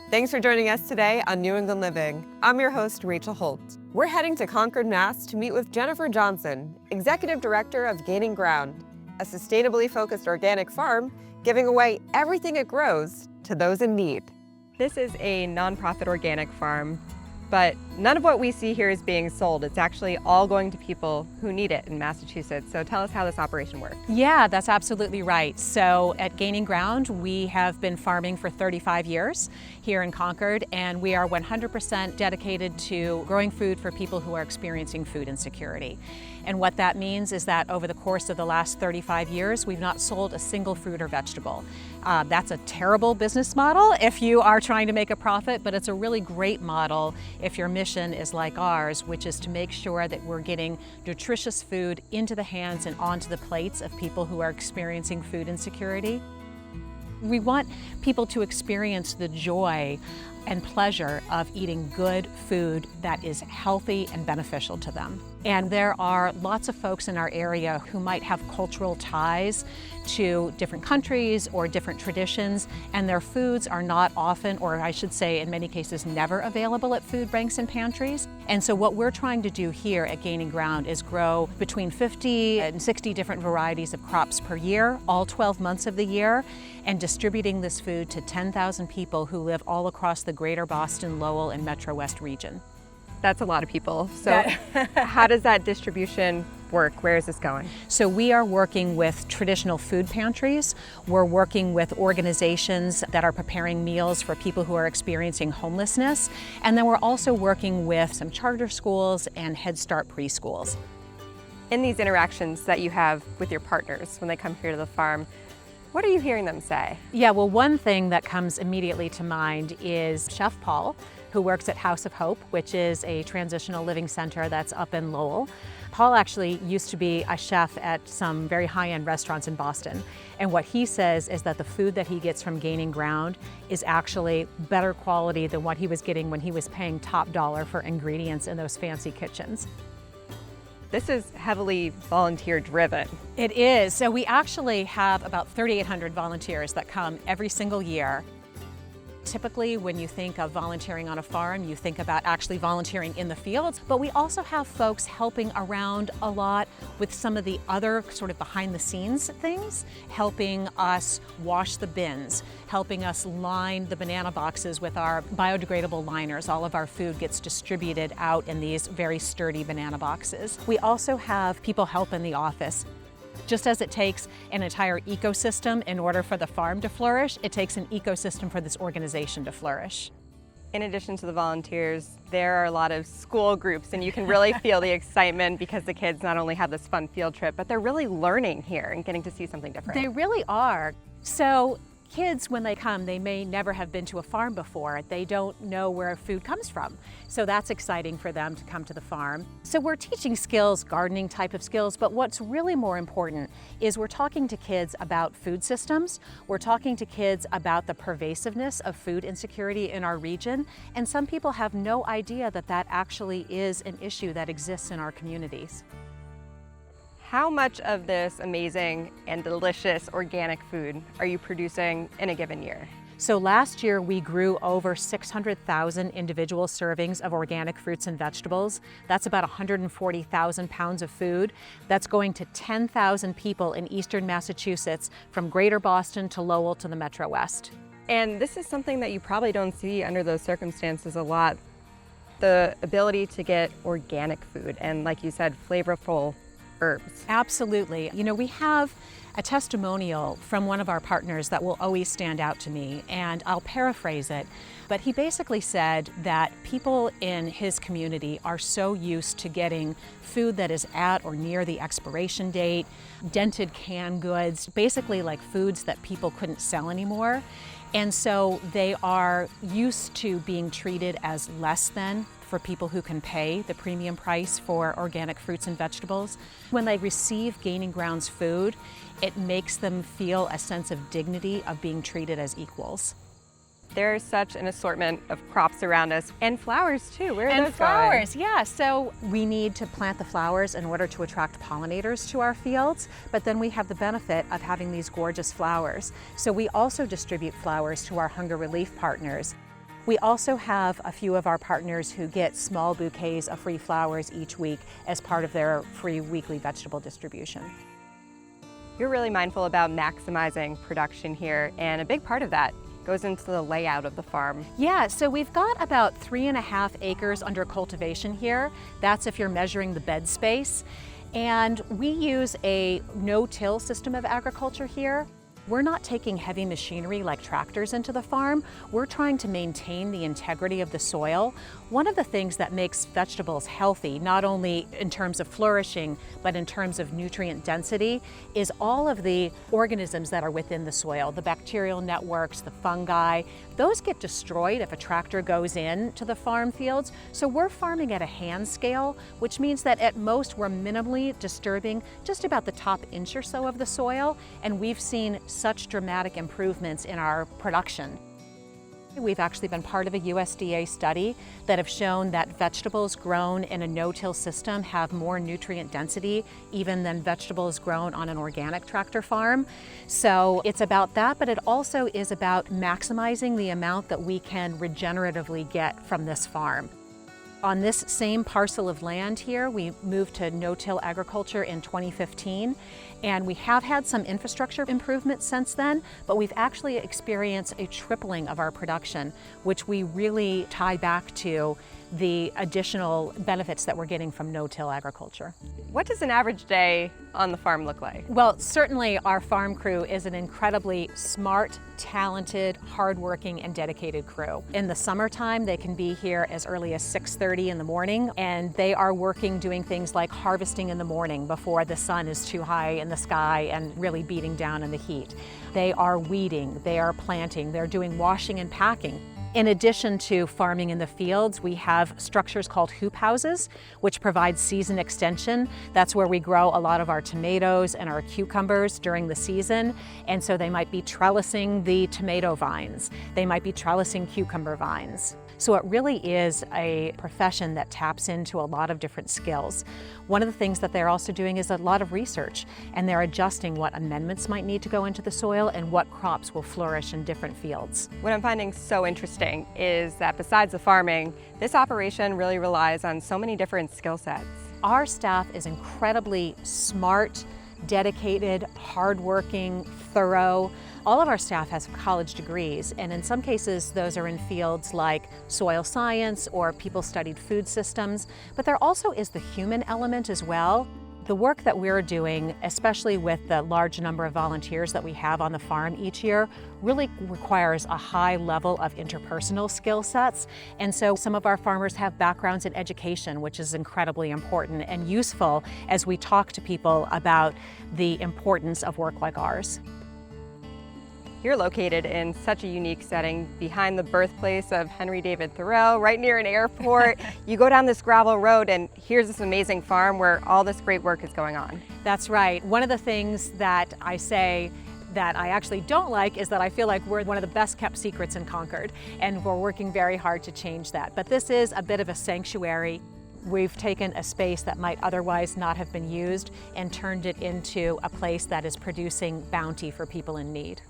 Thanks for joining us today on New England Living. I'm your host, Rachel Holt. We're heading to Concord, Mass. to meet with Jennifer Johnson, Executive Director of Gaining Ground, a sustainably focused organic farm giving away everything it grows to those in need. This is a nonprofit organic farm, but none of what we see here is being sold. It's actually all going to people who need it in Massachusetts. So tell us how this operation works. Yeah, that's absolutely right. So at Gaining Ground, we have been farming for 35 years here in Concord, and we are 100% dedicated to growing food for people who are experiencing food insecurity. And what that means is that over the course of the last 35 years, we've not sold a single fruit or vegetable. That's a terrible business model if you are trying to make a profit, but it's a really great model if your mission is like ours, which is to make sure that we're getting nutritious food into the hands and onto the plates of people who are experiencing food insecurity. We want people to experience the joy and pleasure of eating good food that is healthy and beneficial to them. And there are lots of folks in our area who might have cultural ties to different countries or different traditions, and their foods are not often, or I should say in many cases never, available at food banks and pantries. And so what we're trying to do here at Gaining Ground is grow between 50 and 60 different varieties of crops per year, all 12 months of the year, and distributing this food to 10,000 people who live all across the greater Boston, Lowell, and Metro West region. That's a lot of people. So how does that distribution work? Where is this going? So we are working with traditional food pantries. We're working with organizations that are preparing meals for people who are experiencing homelessness. And then we're also working with some charter schools and Head Start preschools. In these interactions that you have with your partners when they come here to the farm, what are you hearing them say? Yeah, well, one thing that comes immediately to mind is Chef Paul, who works at House of Hope, which is a transitional living center that's up in Lowell. Paul actually used to be a chef at some very high-end restaurants in Boston. And what he says is that the food that he gets from Gaining Ground is actually better quality than what he was getting when he was paying top dollar for ingredients in those fancy kitchens. This is heavily volunteer driven. It is. So we actually have about 3,800 volunteers that come every single year. Typically, when you think of volunteering on a farm, you think about actually volunteering in the fields, but we also have folks helping around a lot with some of the other sort of behind the scenes things, helping us wash the bins, helping us line the banana boxes with our biodegradable liners. All of our food gets distributed out in these very sturdy banana boxes. We also have people help in the office. Just as it takes an entire ecosystem in order for the farm to flourish, it takes an ecosystem for this organization to flourish. In addition to the volunteers, there are a lot of school groups, and you can really feel the excitement because the kids not only have this fun field trip, but they're really learning here and getting to see something different. They really are. So kids, when they come, they may never have been to a farm before. They don't know where food comes from. So that's exciting for them to come to the farm. So we're teaching skills, gardening type of skills, but what's really more important is we're talking to kids about food systems. We're talking to kids about the pervasiveness of food insecurity in our region. And some people have no idea that that actually is an issue that exists in our communities. How much of this amazing and delicious organic food are you producing in a given year? So last year we grew over 600,000 individual servings of organic fruits and vegetables. That's about 140,000 pounds of food. That's going to 10,000 people in eastern Massachusetts, from greater Boston to Lowell to the Metro West. And this is something that you probably don't see under those circumstances a lot. The ability to get organic food and, like you said, flavorful herbs. Absolutely. You know, we have a testimonial from one of our partners that will always stand out to me, and I'll paraphrase it, but he basically said that people in his community are so used to getting food that is at or near the expiration date, dented canned goods, basically like foods that people couldn't sell anymore. And so they are used to being treated as less than for people who can pay the premium price for organic fruits and vegetables. When they receive Gaining Ground's food, it makes them feel a sense of dignity of being treated as equals. There's such an assortment of crops around us, and flowers too. Where are and those flowers, going? yeah. So we need to plant the flowers in order to attract pollinators to our fields, but then we have the benefit of having these gorgeous flowers. So we also distribute flowers to our hunger relief partners. We also have a few of our partners who get small bouquets of free flowers each week as part of their free weekly vegetable distribution. You're really mindful about maximizing production here, and a big part of that goes into the layout of the farm. Yeah, so we've got about 3.5 acres under cultivation here. That's if you're measuring the bed space. And we use a no-till system of agriculture here. We're not taking heavy machinery like tractors into the farm. We're trying to maintain the integrity of the soil. One of the things that makes vegetables healthy, not only in terms of flourishing, but in terms of nutrient density, is all of the organisms that are within the soil, the bacterial networks, the fungi. Those get destroyed if a tractor goes in to the farm fields. So we're farming at a hand scale, which means that at most we're minimally disturbing just about the top inch or so of the soil, and we've seen such dramatic improvements in our production. We've actually been part of a USDA study that have shown that vegetables grown in a no-till system have more nutrient density even than vegetables grown on an organic tractor farm. So it's about that, but it also is about maximizing the amount that we can regeneratively get from this farm. On this same parcel of land here, we moved to no-till agriculture in 2015, and we have had some infrastructure improvements since then, but we've actually experienced a tripling of our production, which we really tie back to the additional benefits that we're getting from no-till agriculture. What does an average day on the farm look like? Well, certainly our farm crew is an incredibly smart, talented, hardworking, and dedicated crew. In the summertime, they can be here as early as 6:30 in the morning, and they are working doing things like harvesting in the morning before the sun is too high in the sky and really beating down in the heat. They are weeding, they are planting, they're doing washing and packing. In addition to farming in the fields, we have structures called hoop houses, which provide season extension. That's where we grow a lot of our tomatoes and our cucumbers during the season. And so they might be trellising the tomato vines. They might be trellising cucumber vines. So it really is a profession that taps into a lot of different skills. One of the things that they're also doing is a lot of research, and they're adjusting what amendments might need to go into the soil and what crops will flourish in different fields. What I'm finding so interesting is that besides the farming, this operation really relies on so many different skill sets. Our staff is incredibly smart, dedicated, hardworking, thorough. All of our staff has college degrees, and in some cases those are in fields like soil science or people studied food systems, but there also is the human element as well. The work that we're doing, especially with the large number of volunteers that we have on the farm each year, really requires a high level of interpersonal skill sets. And so some of our farmers have backgrounds in education, which is incredibly important and useful as we talk to people about the importance of work like ours. You're located in such a unique setting behind the birthplace of Henry David Thoreau, right near an airport. You go down this gravel road and here's this amazing farm where all this great work is going on. That's right. One of the things that I say that I actually don't like is that I feel like we're one of the best kept secrets in Concord, and we're working very hard to change that. But this is a bit of a sanctuary. We've taken a space that might otherwise not have been used and turned it into a place that is producing bounty for people in need.